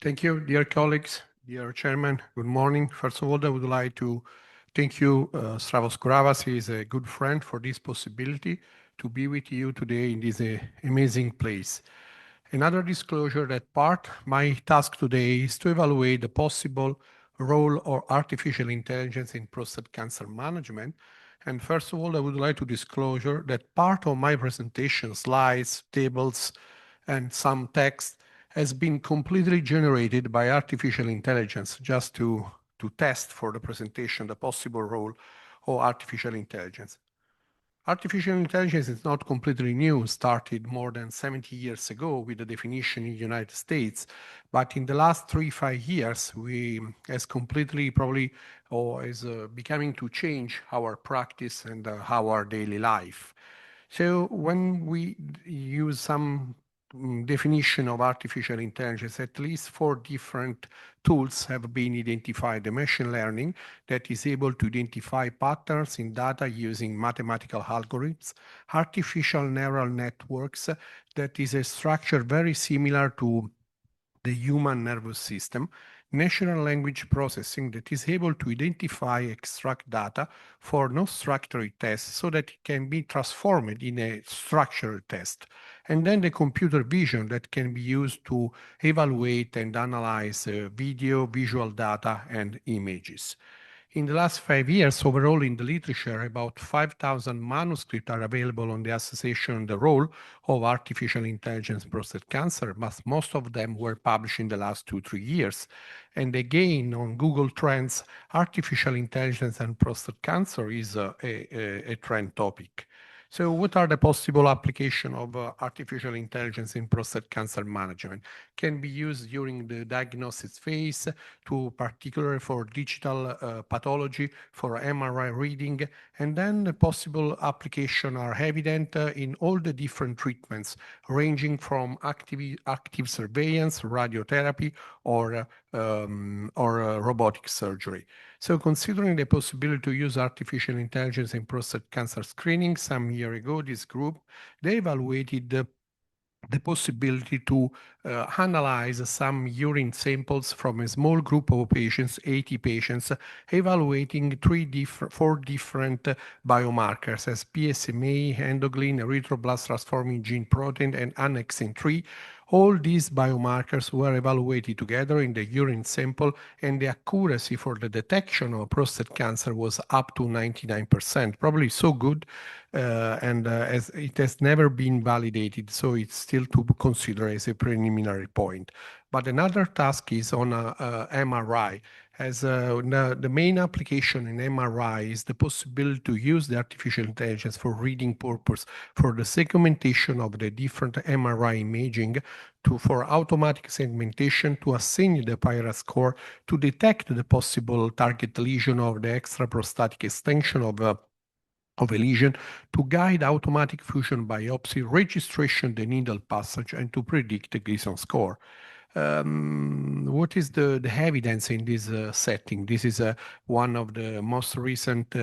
Thank you, dear colleagues, dear chairman. Good morning. First of all, I would like to thank you, Stravos Kouravas. He is a good friend for this possibility to be with you today in this amazing place. Another disclosure that my task today is to evaluate the possible role of artificial intelligence in prostate cancer management. And first of all, I would like to disclosure that part of my presentation, slides, tables, and some text has been completely generated by artificial intelligence just to test for the presentation the possible role of artificial intelligence. Artificial intelligence is not completely new, started more than 70 years ago with the definition in the United States. But in the last 3-5 years, we has completely probably or is becoming to change our practice and our daily life. So when we use some definition of artificial intelligence, at least 4 different tools have been identified. The machine learning that is able to identify patterns in data using mathematical algorithms, artificial neural networks that is a structure very similar to the human nervous system, natural language processing that is able to identify, extract data for non-structured tests so that it can be transformed in a structured test. And then the computer vision that can be used to evaluate and analyze video, visual data, and images. In the last 5 years, overall in the literature, about 5,000 manuscripts are available on the association and the role of artificial intelligence in prostate cancer, but most of them were published in the last 2-3 years. And again, on Google Trends, artificial intelligence and prostate cancer is a trend topic. So what are the possible applications of artificial intelligence in prostate cancer management? Can be used during the diagnosis phase, to particularly for digital pathology, for MRI reading, and then the possible application are evident in all the different treatments, ranging from active surveillance, radiotherapy, or robotic surgery. So considering the possibility to use artificial intelligence in prostate cancer screening, some year ago, this group, they evaluated the possibility to analyze some urine samples from a small group of patients, 80 patients, evaluating 4 different biomarkers as PSMA, endoglin, erythroblast transforming gene protein, and annexin 3. All these biomarkers were evaluated together in the urine sample, and the accuracy for the detection of prostate cancer was up to 99%, probably so good, and as it has never been validated, so it's still to consider as a preliminary point. But another task is on MRI. As the main application in MRI is the possibility to use the artificial intelligence for reading purpose for the segmentation of the different MRI imaging for automatic segmentation to assign the PIRA score to detect the possible target lesion of the extraprostatic extension of a lesion, to guide automatic fusion biopsy, registration, the needle passage, and to predict the Gleason score. What is the evidence in this setting? This is one of the most recent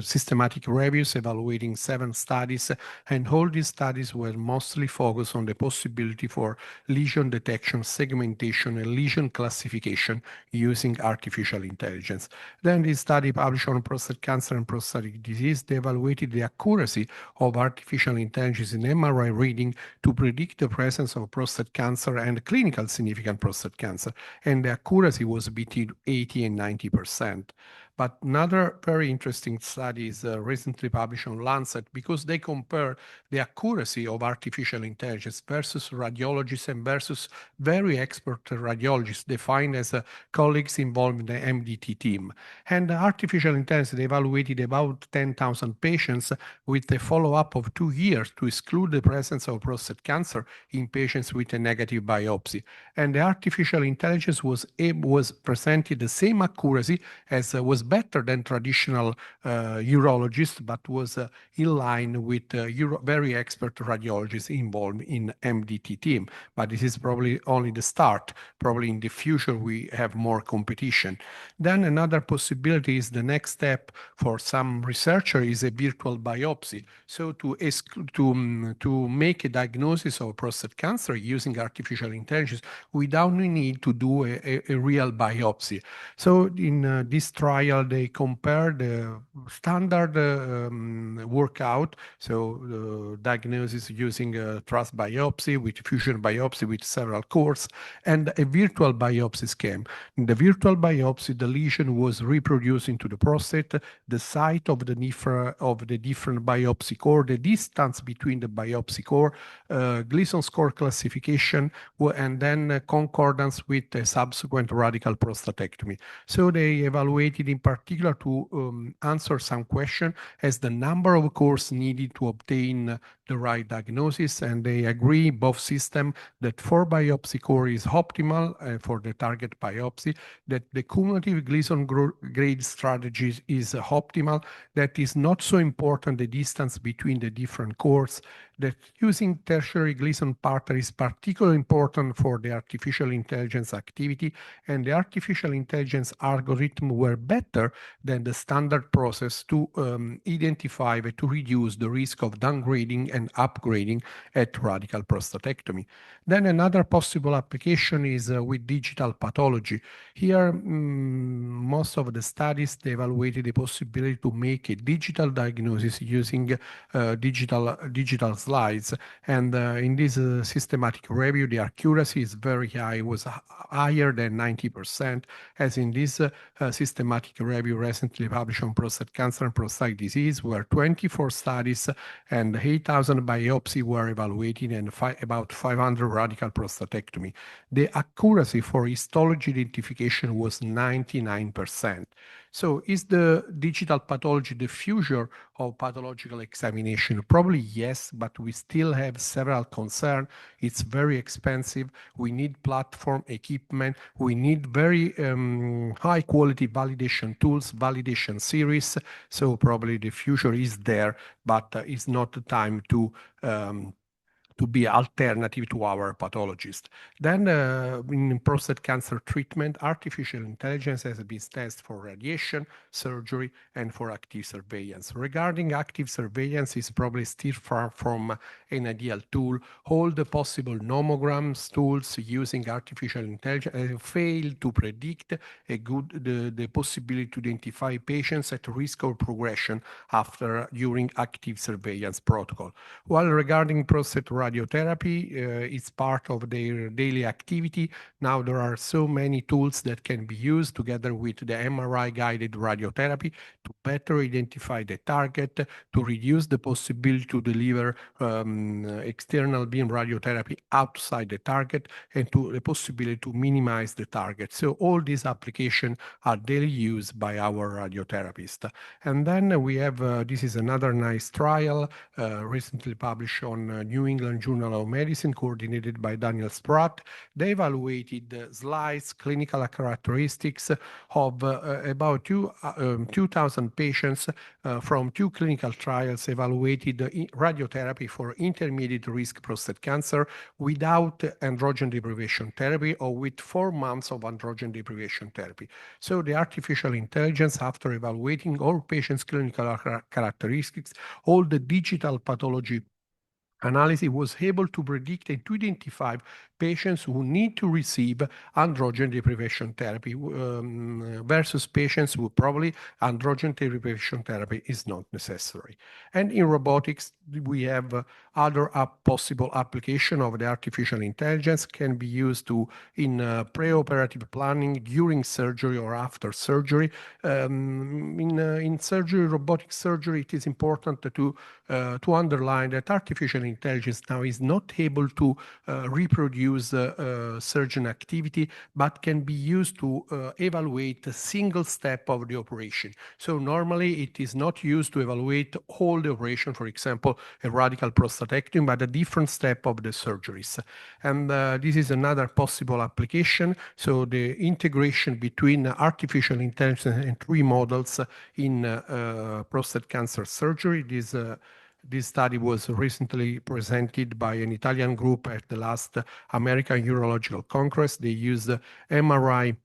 systematic reviews evaluating 7 studies, and all these studies were mostly focused on the possibility for lesion detection, segmentation, and lesion classification using artificial intelligence. Then this study published on prostate cancer and prostatic disease, they evaluated the accuracy of artificial intelligence in MRI reading to predict the presence of prostate cancer and clinical significant prostate cancer, and the accuracy was between 80 and 90%. But another very interesting study is recently published on Lancet, because they compare the accuracy of artificial intelligence versus radiologists and versus very expert radiologists defined as colleagues involved in the MDT team. And the artificial intelligence, they evaluated about 10,000 patients with a follow-up of 2 years to exclude the presence of prostate cancer in patients with a negative biopsy. And the artificial intelligence was presented the same accuracy as was better than traditional urologists, but was in line with very expert radiologists involved in MDT team. But this is probably only the start. Probably in the future we have more competition. Then another possibility is the next step for some researcher is a virtual biopsy. So to make a diagnosis of prostate cancer using artificial intelligence without the need to do a real biopsy. So in this trial, they compared the standard workout, so diagnosis using a trust biopsy with fusion biopsy with several cores, and a virtual biopsy scheme. In the virtual biopsy, the lesion was reproduced into the prostate, the site of the different biopsy core, the distance between the biopsy core, Gleason score classification, and then concordance with a subsequent radical prostatectomy. So they evaluated in particular to answer some question as the number of cores needed to obtain the right diagnosis, and they agree, both systems, that 4 biopsy core is optimal for the target biopsy, that the cumulative Gleason grade strategy is optimal, that is not so important the distance between the different cores, that using tertiary Gleason partner is particularly important for the artificial intelligence activity, and the artificial intelligence algorithm were better than the standard process to identify to reduce the risk of downgrading and upgrading at radical prostatectomy. Then another possible application is with digital pathology. Here, most of the studies they evaluated the possibility to make a digital diagnosis using digital slides. And in this systematic review, the accuracy is very high, was higher than 90%, as in this systematic review recently published on prostate cancer and prostatic disease, where 24 studies and 8,000 biopsies were evaluated and about 500 radical prostatectomy. The accuracy for histology identification was 99%. So is the digital pathology the future of pathological examination? Probably yes, but we still have several concerns. It's very expensive. We need platform equipment. We need very high quality validation tools, validation series. So probably the future is there, but it's not the time to be alternative to our pathologist. Then in prostate cancer treatment, artificial intelligence has been tested for radiation, surgery, and for active surveillance. Regarding active surveillance, is probably still far from an ideal tool. All the possible nomograms tools using artificial intelligence fail to predict the possibility to identify patients at risk of progression during active surveillance protocol. While regarding prostate radiotherapy, it's part of their daily activity. Now there are so many tools that can be used together with the MRI-guided radiotherapy to better identify the target, to reduce the possibility to deliver external beam radiotherapy outside the target, and to the possibility to minimize the target. So all these applications are daily used by our radiotherapist. And then we have, this is another nice trial recently published on New England Journal of Medicine, coordinated by Daniel Spratt. They evaluated slides, clinical characteristics of about 2,000 patients from 2 clinical trials, evaluated radiotherapy for intermediate risk prostate cancer without androgen deprivation therapy or with 4 months of androgen deprivation therapy. So the artificial intelligence, after evaluating all patients' clinical characteristics, all the digital pathology analysis, was able to predict and to identify patients who need to receive androgen deprivation therapy versus patients who probably androgen deprivation therapy is not necessary. And in robotics, we have other possible application of the artificial intelligence can be used in preoperative planning during surgery or after surgery. In surgery, robotic surgery, it is important to underline that artificial intelligence now is not able to reproduce reproduce surgeon activity, but can be used to evaluate a single step of the operation. So normally it is not used to evaluate all the operation, for example, a radical prostatectomy, but a different step of the surgeries. And this is another possible application. So the integration between artificial intelligence and 3D models in prostate cancer surgery. This study was recently presented by an Italian group at the last American Urological Congress. They used MRI,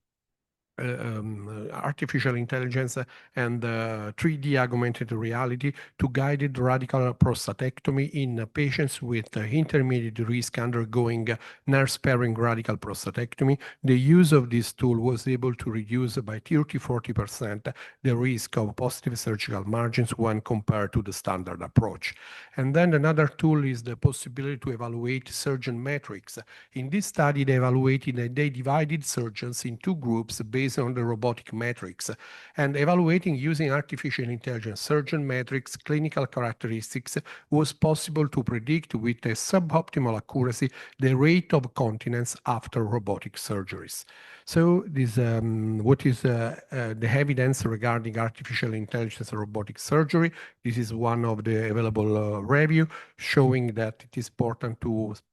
artificial intelligence, and 3D augmented reality to guide radical prostatectomy in patients with intermediate risk undergoing nerve-sparing radical prostatectomy. The use of this tool was able to reduce by 30-40% the risk of positive surgical margins when compared to the standard approach. And then another tool is the possibility to evaluate surgeon metrics. In this study, they evaluated and they divided surgeons in two groups based on the robotic metrics, and evaluating using artificial intelligence surgeon metrics clinical characteristics was possible to predict with a suboptimal accuracy the rate of continence after robotic surgeries. So this, what is the evidence regarding artificial intelligence robotic surgery? This is one of the available review showing that it is important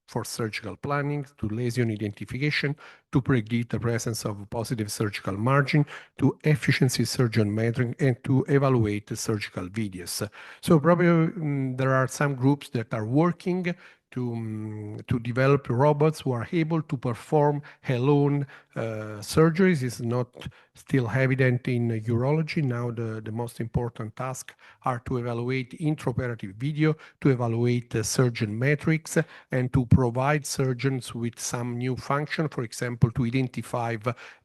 for surgical planning, to lesion identification, to predict the presence of positive surgical margin, to efficiency surgeon metric, and to evaluate the surgical videos. So probably there are some groups that are working to develop robots who are able to perform alone surgeries. Is not still evident in urology. Now the most important tasks are to evaluate intraoperative video, to evaluate the surgeon metrics, and to provide surgeons with some new function, for example, to identify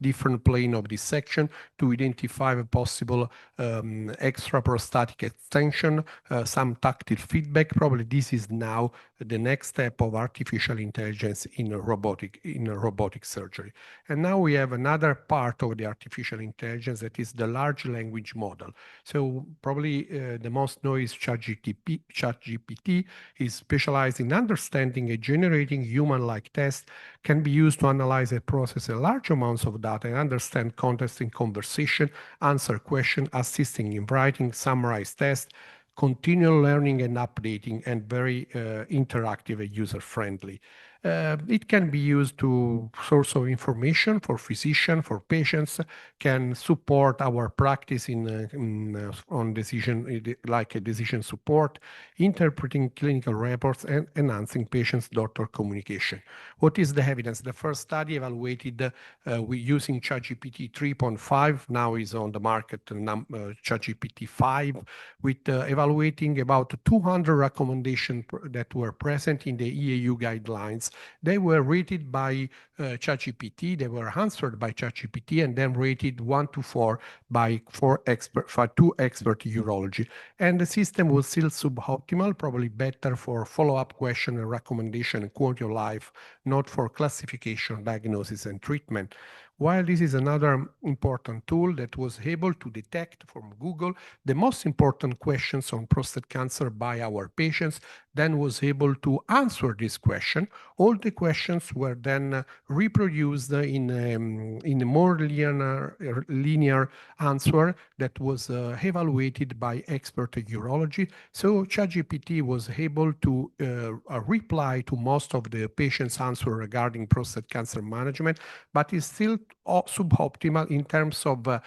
different plane of dissection, to identify a possible extra prostatic extension, some tactile feedback. Probably this is now the next step of artificial intelligence in robotic surgery. And now we have another part of the artificial intelligence that is the large language model. So probably the most known is ChatGPT is specialized in understanding and generating human-like tests, can be used to analyze and process a large amounts of data and understand context in conversation, answer questions, assisting in writing, summarize tests, continual learning and updating, and very interactive and user-friendly. It can be used to source of information for physician, for patients, can support our practice on decision, like a decision support, interpreting clinical reports, and enhancing patients-doctor communication. What is the evidence? The first study evaluated using ChatGPT 3.5, now is on the market, ChatGPT 5, with evaluating about 200 recommendations that were present in the EAU guidelines. They were rated by ChatGPT, they were answered by ChatGPT, and then rated 1 to 4 by two expert urology. And the system was still suboptimal, probably better for follow-up question and recommendation and quality of life, not for classification, diagnosis, and treatment. While this is another important tool that was able to detect from Google the most important questions on prostate cancer by our patients, then was able to answer this question. All the questions were then reproduced in a more linear answer that was evaluated by expert urology. So ChatGPT was able to reply to most of the patients' answer regarding prostate cancer management, but is still suboptimal in terms of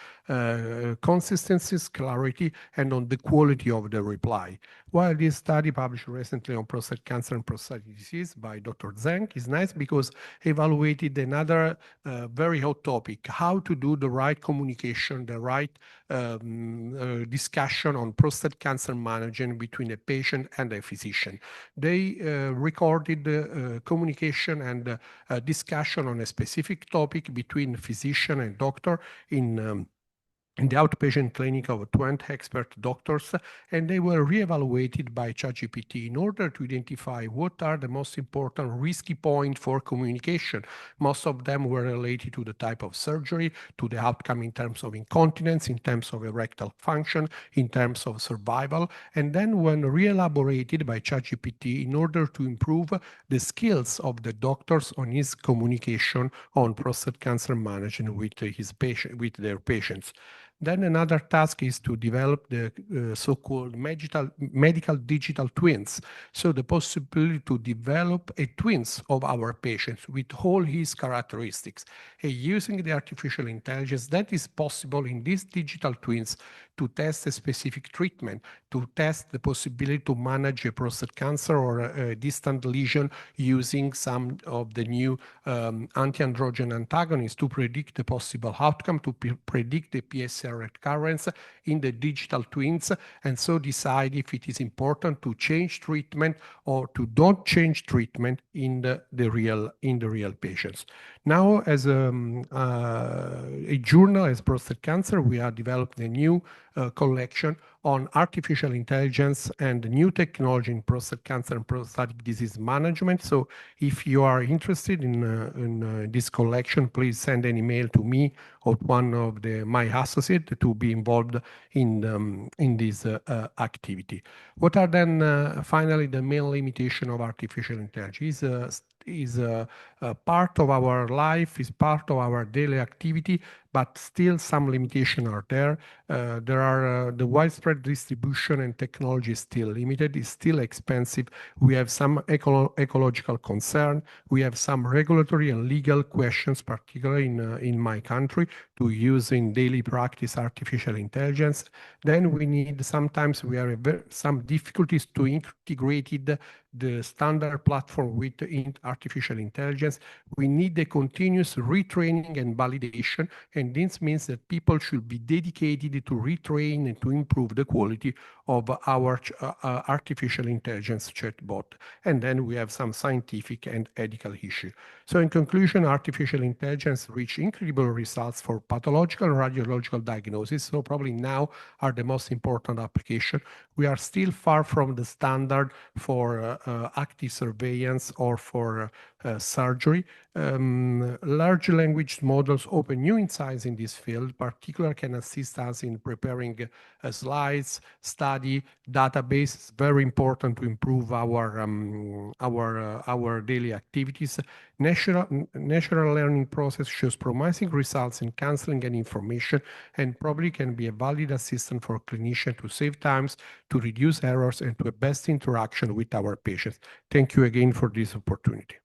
consistency, clarity, and on the quality of the reply. While this study published recently on prostate cancer and prostatic disease by Dr. Zeng is nice because evaluated another very hot topic, how to do the right communication, the right discussion on prostate cancer management between a patient and a physician. They recorded communication and discussion on a specific topic between physician and doctor in in the outpatient clinic of 20 expert doctors, and they were re-evaluated by ChatGPT in order to identify what are the most important risky points for communication. Most of them were related to the type of surgery, to the outcome in terms of incontinence, in terms of erectile function, in terms of survival, and then when re-elaborated by ChatGPT in order to improve the skills of the doctors on his communication on prostate cancer management with with their patients. Then another task is to develop the so-called medical digital twins. So the possibility to develop a twins of our patients with all his characteristics. And using the artificial intelligence, that is possible in these digital twins to test a specific treatment, to test the possibility to manage a prostate cancer or a distant lesion using some of the new anti-androgen antagonists to predict the possible outcome, to predict the PSA recurrence in the digital twins, and so decide if it is important to change treatment or to don't change treatment in the real patients. Now, as a journal as prostate cancer, we are developing a new collection on artificial intelligence and new technology in prostate cancer and prostatic disease management. So if you are interested in this collection, please send an email to me or one of my associates to be involved in this activity. What are then finally the main limitation of artificial intelligence? Is a part of our life, is part of our daily activity, but still some limitations are there. There are the widespread distribution and technology is still limited, is still expensive. We have some ecological concern. We have some regulatory and legal questions, particularly in my country, to use in daily practice artificial intelligence. Then we need, sometimes we have some difficulties to integrate the standard platform with artificial intelligence. We need the continuous retraining and validation, and this means that people should be dedicated to retrain and to improve the quality of our artificial intelligence chatbot. And then we have some scientific and ethical issue. So in conclusion, artificial intelligence reach incredible results for pathological and radiological diagnosis. So probably now are the most important application. We are still far from the standard for active surveillance or for surgery. Large language models open new insights in this field. Particularly can assist us in preparing slides, study, database. It's very important to improve our daily activities. Natural learning process shows promising results in counseling and information, and probably can be a valid assistant for clinicians to save times, to reduce errors, and to a best interaction with our patients. Thank you again for this opportunity.